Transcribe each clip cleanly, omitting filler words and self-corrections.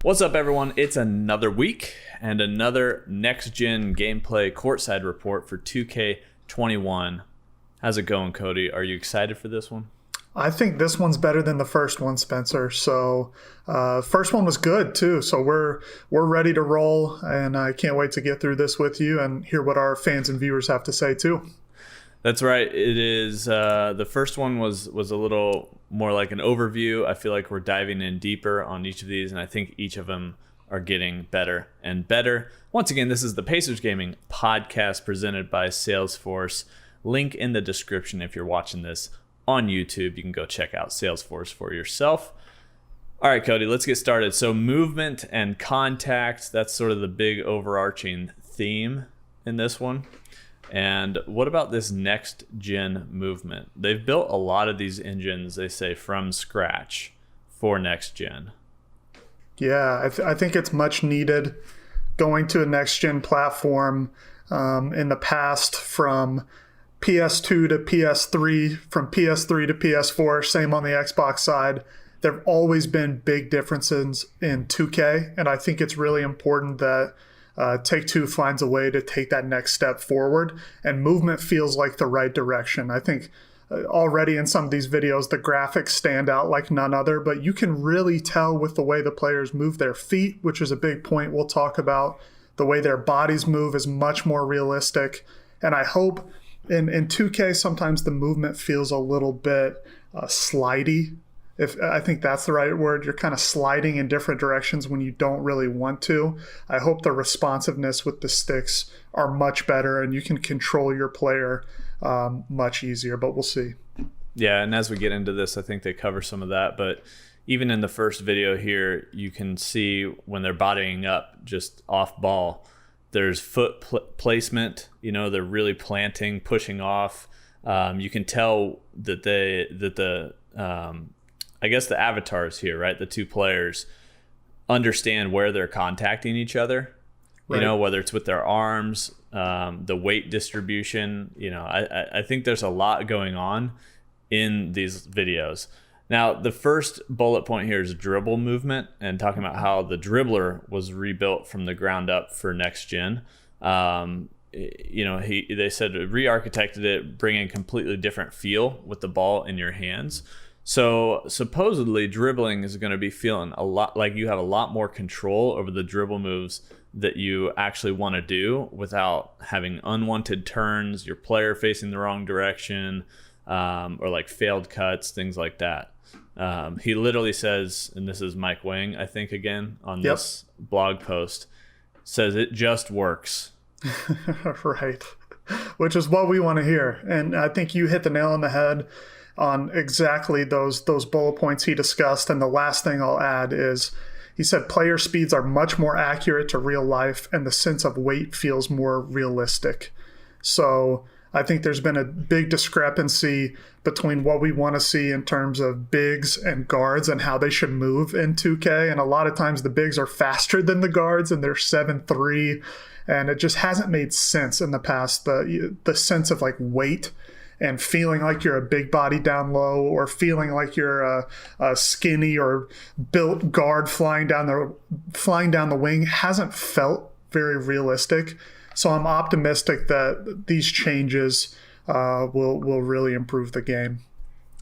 What's up, everyone? It's another week and another Next Gen Gameplay Courtside Report for 2K21. How's it going, Cody? Are you excited for this one? I think this one's better than the first one, Spencer. So first one was good too. So we're ready to roll, and I can't wait to get through this with you and hear what our fans and viewers have to say too. That's right. It is. The first one was a little more like an overview. I feel like we're diving in deeper on each of these, and I think each of them are getting better and better. Once again, this is the Pacers Gaming podcast presented by Salesforce. Link in the description if you're watching this on YouTube. You can go check out Salesforce for yourself. All right, Cody, let's get started. So movement and contact, that's sort of the big overarching theme in this one. And what about this next gen movement? They've built a lot of these engines, they say, from scratch for next gen. Yeah, I think it's much needed going to a next gen platform. In the past, from PS2 to PS3, from PS3 to PS4, same on the Xbox side. There have always been big differences in 2K, and I think it's really important that Take-Two finds a way to take that next step forward, and movement feels like the right direction. I think already in some of these videos, the graphics stand out like none other, but you can really tell with the way the players move their feet, which is a big point we'll talk about. The way their bodies move is much more realistic, and I hope in 2K sometimes the movement feels a little bit slidey. I think that's the right word. You're kind of sliding in different directions when you don't really want to. I hope the responsiveness with the sticks are much better and you can control your player much easier, but we'll see. Yeah, and as we get into this, I think they cover some of that. But even in the first video here, you can see when they're bodying up just off ball, there's foot placement. You know, they're really planting, pushing off. You can tell that the I guess the avatars here, right? The two players understand where they're contacting each other, right. You know, whether it's with their arms, the weight distribution. You know, I think there's a lot going on in these videos. Now, the first bullet point here is dribble movement and talking about how the dribbler was rebuilt from the ground up for next gen. You know, they said re-architected it, bringing a completely different feel with the ball in your hands. So supposedly dribbling is going to be feeling a lot like you have a lot more control over the dribble moves that you actually want to do without having unwanted turns, your player facing the wrong direction, or like failed cuts, things like that. He literally says, and this is Mike Wang, I think, again, on this blog post, says it just works. Right. Which is what we want to hear. And I think you hit the nail on the head on exactly those bullet points he discussed. And the last thing I'll add is he said player speeds are much more accurate to real life and the sense of weight feels more realistic. So I think there's been a big discrepancy between what we want to see in terms of bigs and guards and how they should move in 2K. And a lot of times the bigs are faster than the guards and they're 7'3", and it just hasn't made sense in the past. The sense of like weight and feeling like you're a big body down low, or feeling like you're a skinny or built guard flying down the wing hasn't felt very realistic. So I'm optimistic that these changes will really improve the game.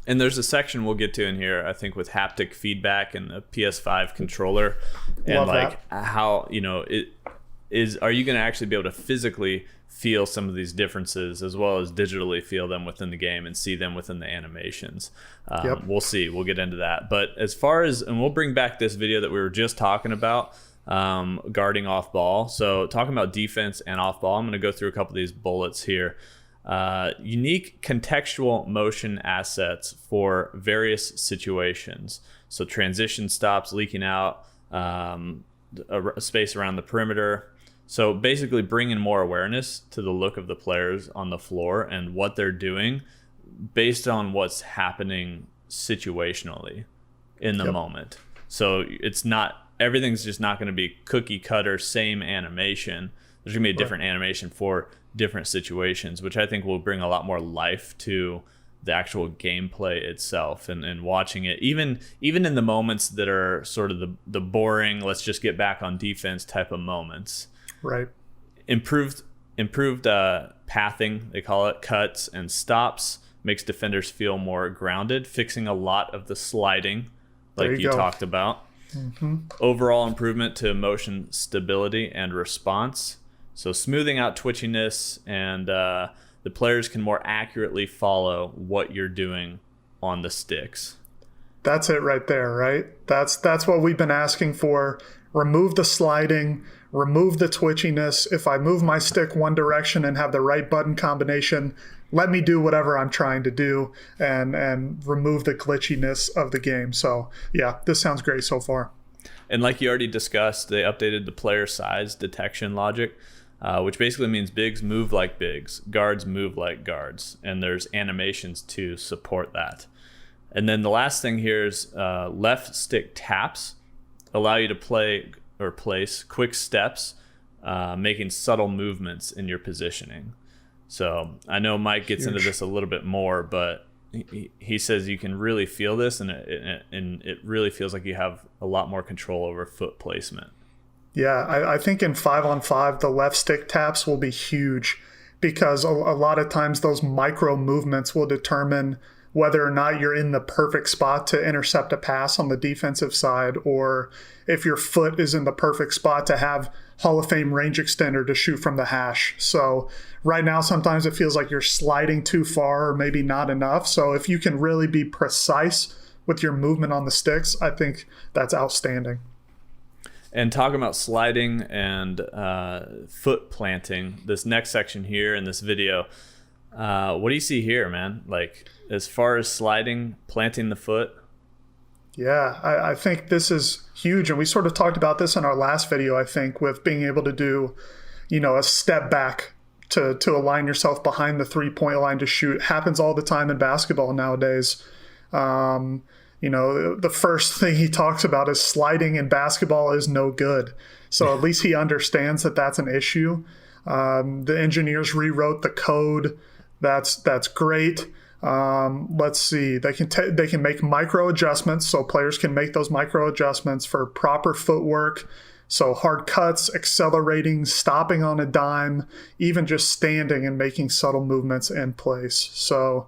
And there's a section we'll get to in here, I think, with haptic feedback and the PS5 controller, and Love like that. how, you know, are you going to actually be able to physically feel some of these differences as well as digitally feel them within the game and see them within the animations. We'll see. We'll get into that. But as far as, and we'll bring back this video that we were just talking about, guarding off ball. So talking about defense and off ball, I'm going to go through a couple of these bullets here. Unique contextual motion assets for various situations. So transition stops, leaking out, a space around the perimeter. So basically bringing more awareness to the look of the players on the floor and what they're doing based on what's happening situationally in the moment. So everything's just not going to be cookie cutter, same animation. There's going to be a different animation for different situations, which I think will bring a lot more life to the actual gameplay itself and watching it, even in the moments that are sort of the boring, let's just get back on defense type of moments. Right. Improved pathing, they call it, cuts and stops, makes defenders feel more grounded, fixing a lot of the sliding like you talked about. Overall improvement to motion stability and response. So smoothing out twitchiness, and the players can more accurately follow what you're doing on the sticks. That's it right there, right? That's what we've been asking for. Remove the sliding, remove the twitchiness. If I move my stick one direction and have the right button combination, let me do whatever I'm trying to do and remove the glitchiness of the game. So yeah, this sounds great so far. And like you already discussed, they updated the player size detection logic, which basically means bigs move like bigs, guards move like guards, and there's animations to support that. And then the last thing here is left stick taps allow you to play or place quick steps, making subtle movements in your positioning. So I know Mike gets into this a little bit more, but he says you can really feel this, and it really feels like you have a lot more control over foot placement. Yeah, I think in 5-on-5, the left stick taps will be huge because a lot of times those micro movements will determine whether or not you're in the perfect spot to intercept a pass on the defensive side, or if your foot is in the perfect spot to have Hall of Fame range extender to shoot from the hash. So right now, sometimes it feels like you're sliding too far or maybe not enough. So if you can really be precise with your movement on the sticks, I think that's outstanding. And talking about sliding and foot planting, this next section here in this video, what do you see here, man? Like, as far as sliding, planting the foot? Yeah, I think this is huge. And we sort of talked about this in our last video, I think, with being able to do, a step back to align yourself behind the 3-point line to shoot. Happens all the time in basketball nowadays. The first thing he talks about is sliding in basketball is no good. So at least he understands that that's an issue. The engineers rewrote the code. That's great. Let's see. They can make micro adjustments, so players can make those micro adjustments for proper footwork. So hard cuts, accelerating, stopping on a dime, even just standing and making subtle movements in place. So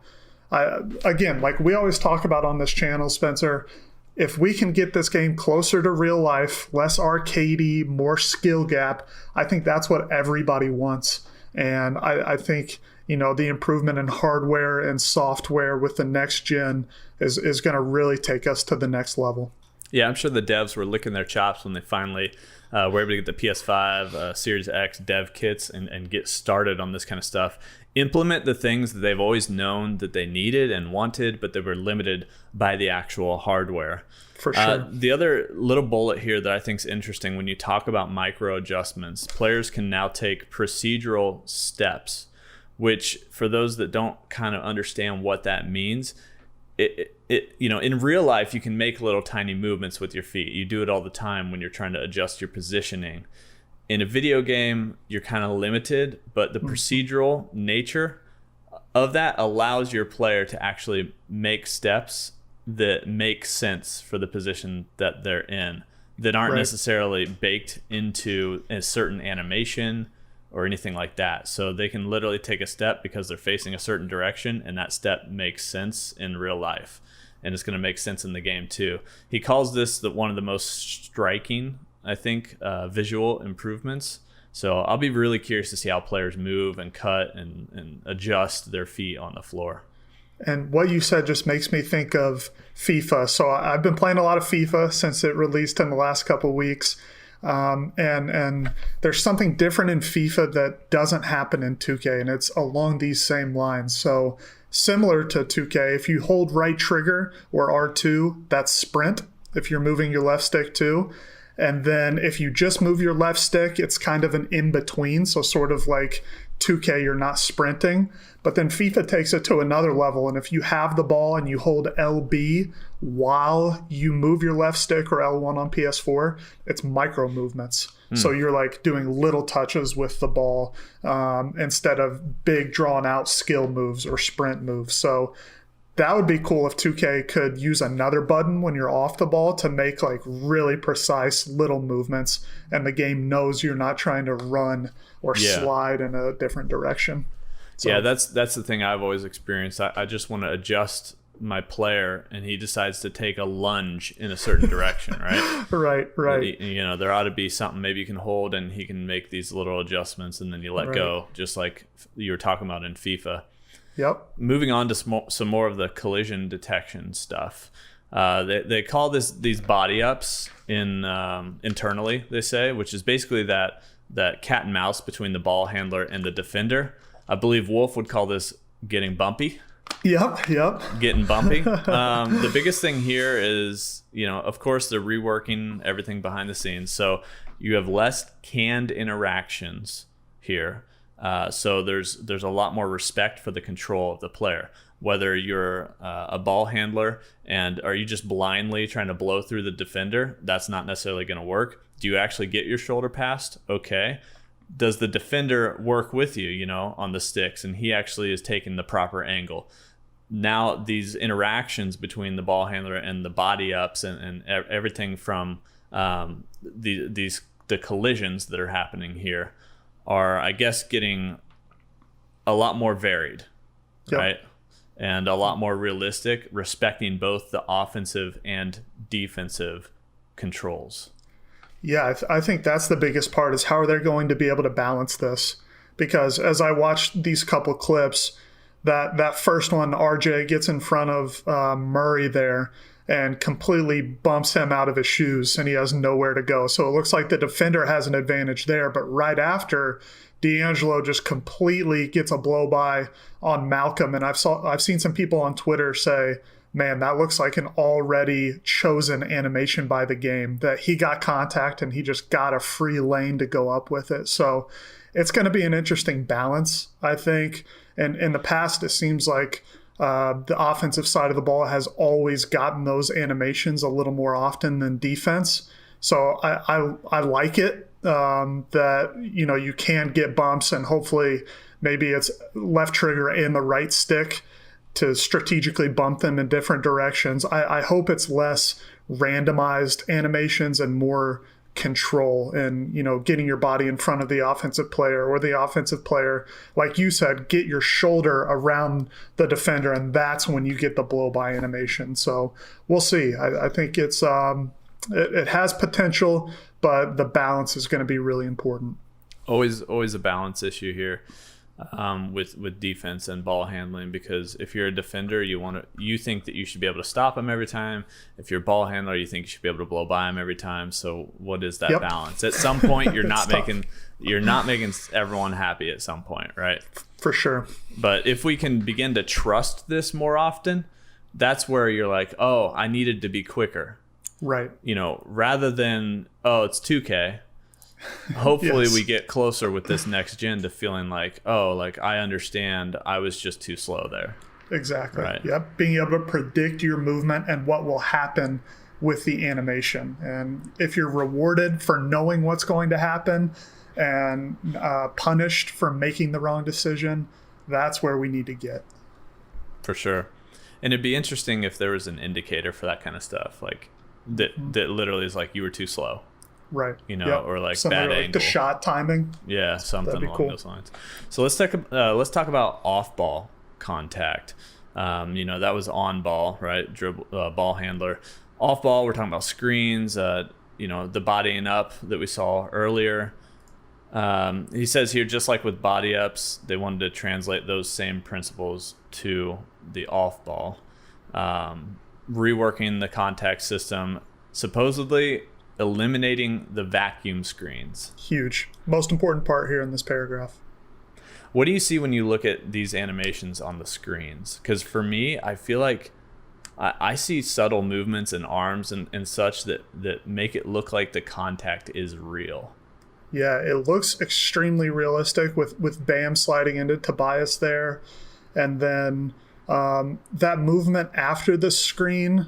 again, like we always talk about on this channel, Spencer, if we can get this game closer to real life, less arcadey, more skill gap, I think that's what everybody wants. And I think, the improvement in hardware and software with the next gen is going to really take us to the next level. Yeah, I'm sure the devs were licking their chops when they finally were able to get the PS5, Series X dev kits and get started on this kind of stuff. Implement the things that they've always known that they needed and wanted, but they were limited by the actual hardware. For sure. The other little bullet here that I think is interesting, when you talk about micro adjustments, players can now take procedural steps, which for those that don't kind of understand what that means, in real life, you can make little tiny movements with your feet. You do it all the time when you're trying to adjust your positioning. In a video game, you're kind of limited, but the procedural nature of that allows your player to actually make steps that make sense for the position that they're in, that aren't necessarily baked into a certain animation or anything like that. So they can literally take a step because they're facing a certain direction, and that step makes sense in real life, and it's going to make sense in the game too. He calls this one of the most striking, I think, visual improvements. So I'll be really curious to see how players move and cut and adjust their feet on the floor. And what you said just makes me think of FIFA. So I've been playing a lot of FIFA since it released in the last couple of weeks. And there's something different in FIFA that doesn't happen in 2K, and it's along these same lines. So similar to 2K, if you hold right trigger or R2, that's sprint, if you're moving your left stick too. And then if you just move your left stick, it's kind of an in-between. So sort of like 2K, you're not sprinting. But then FIFA takes it to another level. And if you have the ball and you hold LB while you move your left stick, or L1 on PS4, it's micro movements. So you're like doing little touches with the ball instead of big drawn out skill moves or sprint moves. So That would be cool if 2K could use another button when you're off the ball to make like really precise little movements, and the game knows you're not trying to run or slide in a different direction. So, yeah, that's the thing I've always experienced. I just want to adjust my player and he decides to take a lunge in a certain direction, right? Right. You know, there ought to be something maybe you can hold and he can make these little adjustments and then you let go, just like you were talking about in FIFA. Yep. Moving on to some more of the collision detection stuff. They call these body ups internally, they say, which is basically that cat and mouse between the ball handler and the defender. I believe Wolf would call this getting bumpy. Yep. Getting bumpy. The biggest thing here is, you know, of course, they're reworking everything behind the scenes. So you have less canned interactions here. So there's a lot more respect for the control of the player. Whether you're a ball handler and are you just blindly trying to blow through the defender, that's not necessarily going to work. Do you actually get your shoulder passed? Okay. Does the defender work with you, you know, on the sticks, and he actually is taking the proper angle? Now these interactions between the ball handler and the body ups and everything from the collisions that are happening here are, I guess, getting a lot more varied, right? And a lot more realistic, respecting both the offensive and defensive controls. Yeah, I think that's the biggest part, is how are they going to be able to balance this? Because as I watched these couple clips, that first one, RJ gets in front of Murray there and completely bumps him out of his shoes, and he has nowhere to go. So it looks like the defender has an advantage there. But right after, D'Angelo just completely gets a blow by on Malcolm. And I've seen some people on Twitter say, man, that looks like an already chosen animation by the game, that he got contact and he just got a free lane to go up with it. So it's going to be an interesting balance, I think. And in the past, it seems like the offensive side of the ball has always gotten those animations a little more often than defense. So I like it that, you know, you can get bumps, and hopefully maybe it's left trigger and the right stick to strategically bump them in different directions. I hope it's less randomized animations and more control, and, you know, getting your body in front of the offensive player, or the offensive player, like you said, get your shoulder around the defender, and that's when you get the blow by animation. So we'll see. I think it's it has potential, but the balance is going to be really important. Always a balance issue here. With defense and ball handling, because if you're a defender, you think that you should be able to stop him every time. If you're a ball handler, you think you should be able to blow by him every time. So what is that balance? At some point, you're not making everyone happy at some point, right? For sure. But if we can begin to trust this more often, that's where you're like, oh, I needed to be quicker, right? You know, rather than, oh, it's 2K. Hopefully we get closer with this next gen to feeling like, oh, like I understand, I was just too slow there. Exactly. Right. Yep. Being able to predict your movement and what will happen with the animation. And if you're rewarded for knowing what's going to happen and punished for making the wrong decision, that's where we need to get. For sure. And it'd be interesting if there was an indicator for that kind of stuff, like that literally is like, you were too slow. Right. You know, or like something bad like angle. the shot timing. Yeah, something along cool. those lines. So let's talk about off-ball contact. You know, that was on ball, right? Ball handler. Off ball, we're talking about screens. You know, the bodying up that we saw earlier. He says here, just like with body ups, they wanted to translate those same principles to the off ball. Reworking the contact system, supposedly eliminating the vacuum screens. Huge. Most important part here in this paragraph. What do you see when you look at these animations on the screens? Because for me, I feel like I see subtle movements in arms and such that make it look like the contact is real. Yeah, it looks extremely realistic with Bam sliding into Tobias there. And then that movement after the screen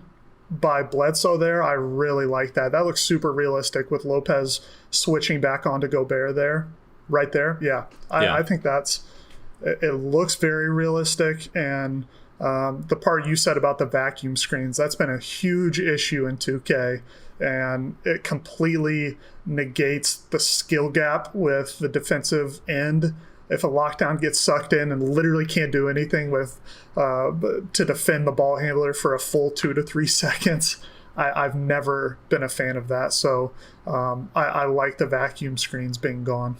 by Bledsoe there, I really like that. That looks super realistic with Lopez switching back onto Gobert there, right there. Yeah, I think it looks very realistic, and the part you said about the vacuum screens, that's been a huge issue in 2K, and it completely negates the skill gap with the defensive end. If a lockdown gets sucked in and literally can't do anything with to defend the ball handler for a full 2 to 3 seconds, I've never been a fan of that. So I like the vacuum screens being gone.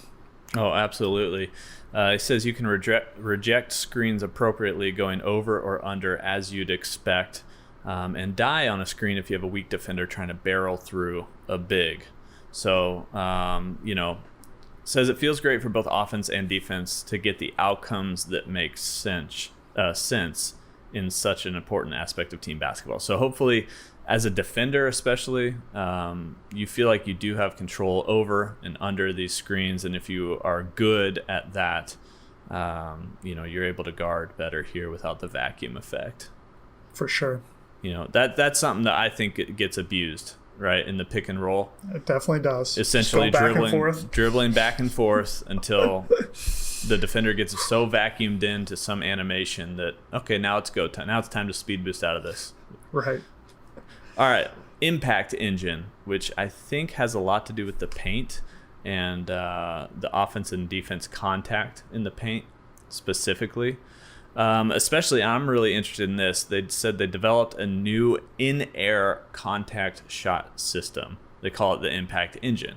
Oh, absolutely. It says you can reject screens appropriately going over or under as you'd expect, and die on a screen if you have a weak defender trying to barrel through a big. So, says it feels great for both offense and defense to get the outcomes that make sense in such an important aspect of team basketball. So hopefully, as a defender especially, you feel like you do have control over and under these screens, and if you are good at that, you're able to guard better here without the vacuum effect. For sure. That's something that I think it gets abused, right, in the pick and roll. It definitely does. Essentially dribbling back and forth until the defender gets so vacuumed into some animation that, okay, now it's go time. Now it's time to speed boost out of this. Right. All right, Impact Engine, which I think has a lot to do with the paint and the offense and defense contact in the paint specifically. Especially, I'm really interested in this. They said they developed a new in-air contact shot system. They call it the Impact Engine.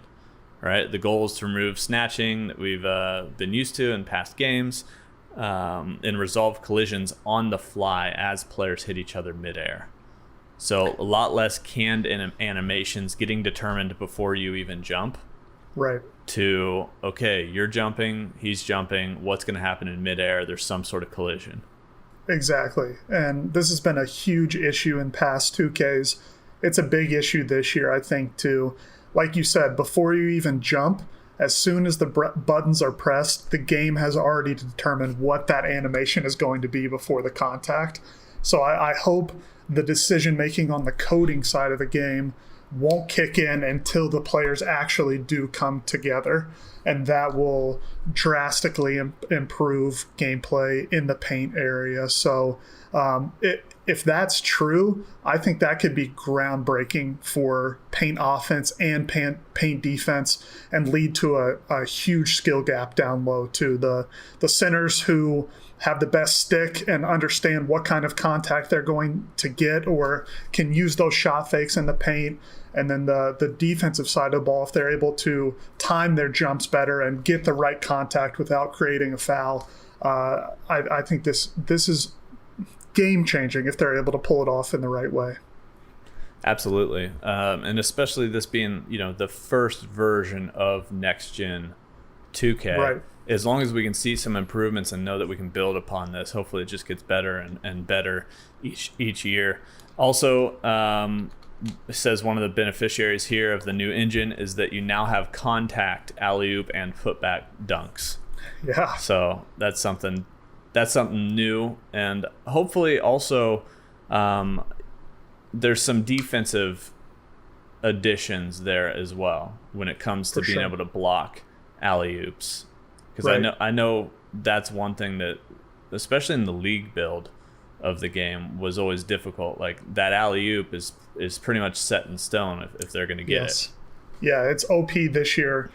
Right? The goal is to remove snatching that we've been used to in past games and resolve collisions on the fly as players hit each other midair. So a lot less canned animations getting determined before you even jump. Right. To, okay, you're jumping, he's jumping, what's going to happen in midair? There's some sort of collision. Exactly. And this has been a huge issue in past 2Ks. It's a big issue this year, I think, too. Like you said, before you even jump, as soon as the buttons are pressed, the game has already determined what that animation is going to be before the contact. So I hope the decision-making on the coding side of the game won't kick in until the players actually do come together, and that will drastically improve gameplay in the paint area. So if that's true, I think that could be groundbreaking for paint offense and paint defense and lead to a huge skill gap down low to the centers who have the best stick and understand what kind of contact they're going to get or can use those shot fakes in the paint. And then the defensive side of the ball, if they're able to time their jumps better and get the right contact without creating a foul, I think this is game-changing if they're able to pull it off in the right way. Absolutely. And especially this being, the first version of Next Gen 2K. Right. As long as we can see some improvements and know that we can build upon this, hopefully it just gets better and better each year. Also, it says one of the beneficiaries here of the new engine is that you now have contact, alley-oop, and putback dunks. Yeah. So that's something new, and hopefully also there's some defensive additions there as well when it comes to being able to block alley-oops. Because I know that's one thing that, especially in the league build of the game, was always difficult. Like that alley-oop is pretty much set in stone if they're going to get it. Yeah, it's OP this year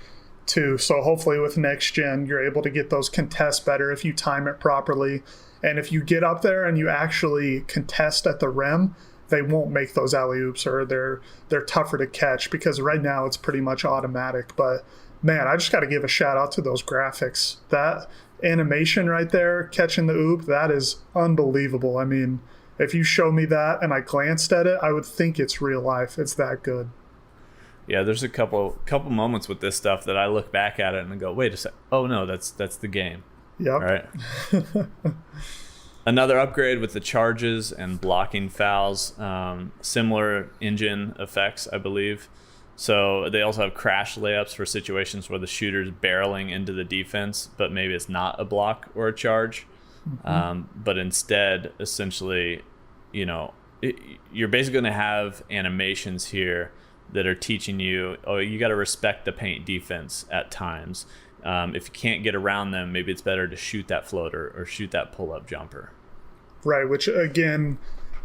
too. So hopefully with Next Gen, you're able to get those contests better if you time it properly. And if you get up there and you actually contest at the rim, they won't make those alley-oops, or they're tougher to catch, because right now it's pretty much automatic. But man, I just got to give a shout out to those graphics. That animation right there, catching the oop, that is unbelievable. I mean, if you show me that and I glanced at it, I would think it's real life. It's that good. Yeah, there's a couple moments with this stuff that I look back at it and go, wait a sec. Oh no, that's the game. Yep. All right. Another upgrade with the charges and blocking fouls, similar engine effects, I believe. So they also have crash layups for situations where the shooter's barreling into the defense, but maybe it's not a block or a charge. But instead, essentially, you're basically going to have animations here that are teaching you, you got to respect the paint defense at times. If you can't get around them, maybe it's better to shoot that floater or shoot that pull-up jumper. Right, which again,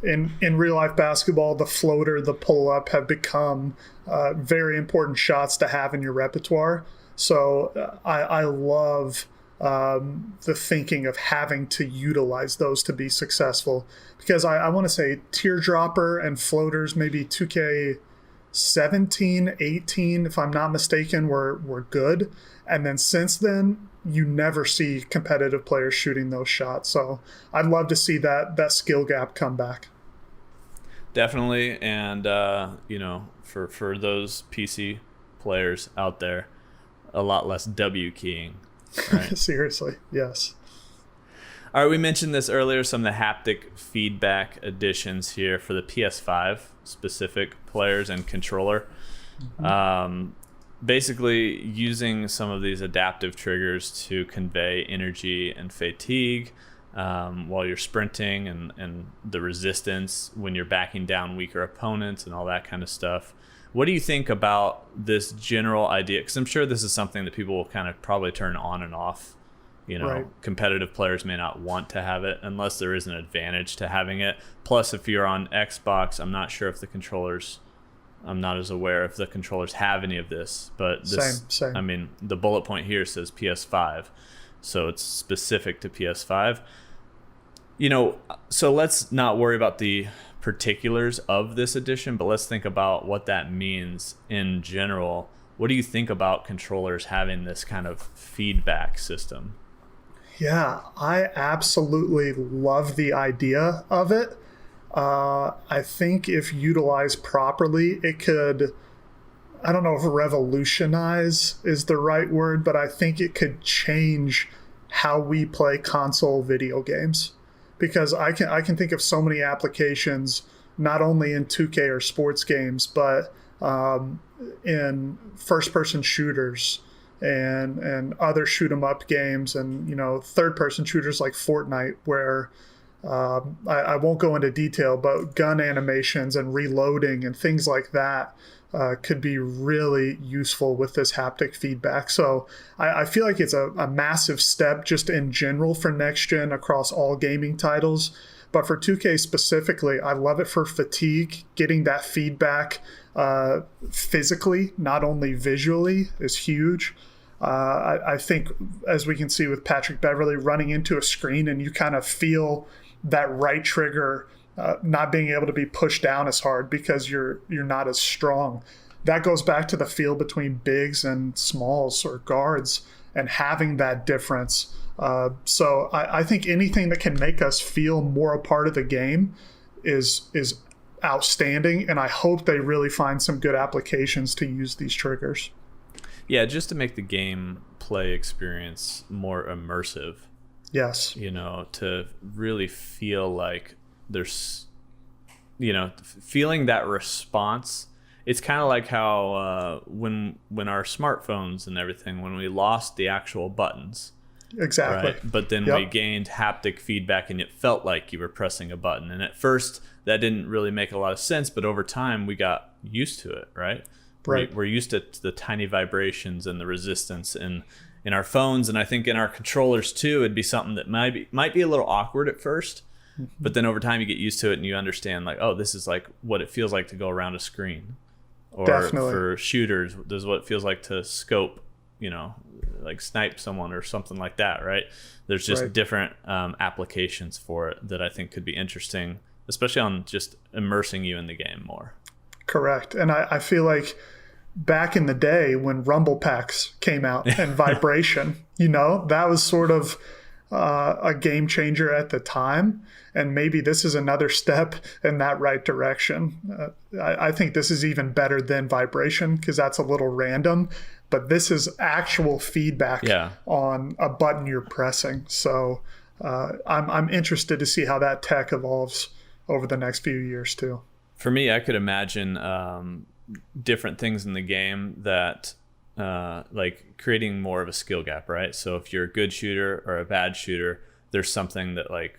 in real life basketball, the floater, the pull up have become very important shots to have in your repertoire. So I love the thinking of having to utilize those to be successful, because I want to say teardropper and floaters, maybe 2K 17, 18, if I'm not mistaken, were good. And then since then, you never see competitive players shooting those shots. So I'd love to see that skill gap come back. Definitely. And, for those PC players out there, a lot less W keying. Right? Seriously, yes. All right, we mentioned this earlier, some of the haptic feedback additions here for the PS5 specific players and controller. Basically using some of these adaptive triggers to convey energy and fatigue while you're sprinting, and the resistance when you're backing down weaker opponents and all that kind of stuff. What do you think about this general idea? Because I'm sure this is something that people will kind of probably turn on and off. Right. Competitive players may not want to have it unless there is an advantage to having it. Plus, if you're on Xbox, I'm not sure if the controllers, I'm not as aware if the controllers have any of this. But this, same. I mean, the bullet point here says PS5, so it's specific to PS5. So let's not worry about the particulars of this edition, but let's think about what that means in general. What do you think about controllers having this kind of feedback system? Yeah, I absolutely love the idea of it. I think if utilized properly, it could, I don't know if revolutionize is the right word, but I think it could change how we play console video games. Because I can think of so many applications, not only in 2K or sports games, but in first-person shooters and other shoot 'em up games, and third-person shooters like Fortnite, where I won't go into detail, but gun animations and reloading and things like that could be really useful with this haptic feedback. So I feel like it's a massive step just in general for next gen across all gaming titles. But for 2K specifically, I love it for fatigue. Getting that feedback physically, not only visually, is huge. I think, as we can see with Patrick Beverley, running into a screen and you kind of feel that right trigger not being able to be pushed down as hard because you're not as strong. That goes back to the feel between bigs and smalls or guards and having that difference. So I think anything that can make us feel more a part of the game is outstanding, and I hope they really find some good applications to use these triggers. Yeah, just to make the game play experience more immersive. Yes. To really feel like there's, feeling that response. It's kind of like how when our smartphones and everything, when we lost the actual buttons. Exactly. Right? But then we gained haptic feedback and it felt like you were pressing a button. And at first that didn't really make a lot of sense, but over time we got used to it, right? Right. We're used to the tiny vibrations and the resistance in our phones, and I think in our controllers too. It'd be something that might be a little awkward at first, but then over time you get used to it and you understand, like, oh, this is like what it feels like to go around a screen. Or Definitely. For shooters, this is what it feels like to scope, like snipe someone or something like that, right? There's just different applications for it that I think could be interesting, especially on just immersing you in the game more. Correct. And I feel like back in the day when rumble packs came out and vibration, that was sort of a game changer at the time. And maybe this is another step in that right direction. I think this is even better than vibration because that's a little random, but this is actual feedback on a button you're pressing. So I'm interested to see how that tech evolves over the next few years too. For me, I could imagine different things in the game that like creating more of a skill gap, right? So if you're a good shooter or a bad shooter, there's something that, like,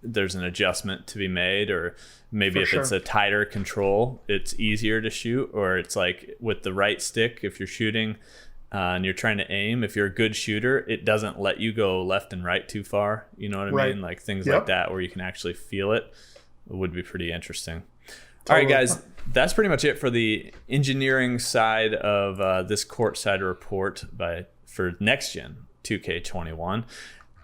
there's an adjustment to be made, or maybe if it's a tighter control, it's easier to shoot, or it's like with the right stick, if you're shooting, and you're trying to aim, if you're a good shooter, it doesn't let you go left and right too far. You know what I mean? Like things like that where you can actually feel it would be pretty interesting. All right, guys, that's pretty much it for the engineering side of this courtside report for Next Gen 2K21.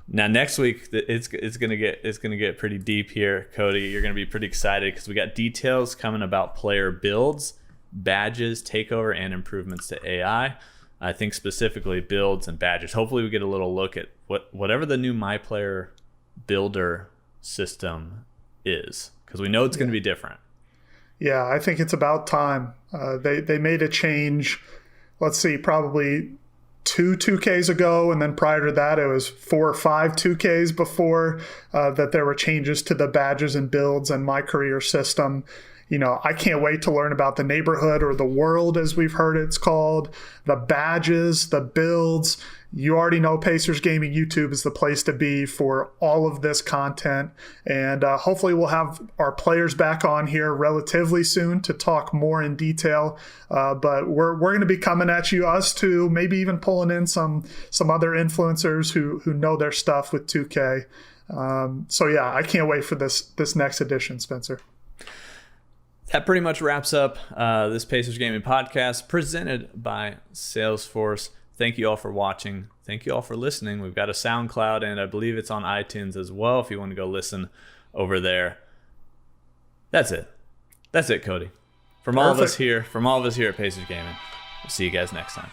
Now next week it's gonna get pretty deep here, Cody. You're gonna be pretty excited because we got details coming about player builds, badges, takeover, and improvements to AI. I think specifically builds and badges. Hopefully we get a little look at whatever the new My Player builder system is, because we know it's going to be different. Yeah, I think it's about time. They made a change, let's see, probably 2Ks ago, and then prior to that it was 4 or 5 2Ks before that there were changes to the badges and builds and My Career system. You know, I can't wait to learn about the neighborhood, or the world as we've heard it's called, the badges, the builds. You already know Pacers Gaming YouTube is the place to be for all of this content. And hopefully we'll have our players back on here relatively soon to talk more in detail. But we're going to be coming at you, us too, maybe even pulling in some other influencers who know their stuff with 2K. So yeah, I can't wait for this next edition, Spencer. That pretty much wraps up this Pacers Gaming podcast presented by Salesforce. Thank you all for watching. Thank you all for listening. We've got a SoundCloud, and I believe it's on iTunes as well if you want to go listen over there. That's it. That's it, Cody. From all of us here at Pacers Gaming, we'll see you guys next time.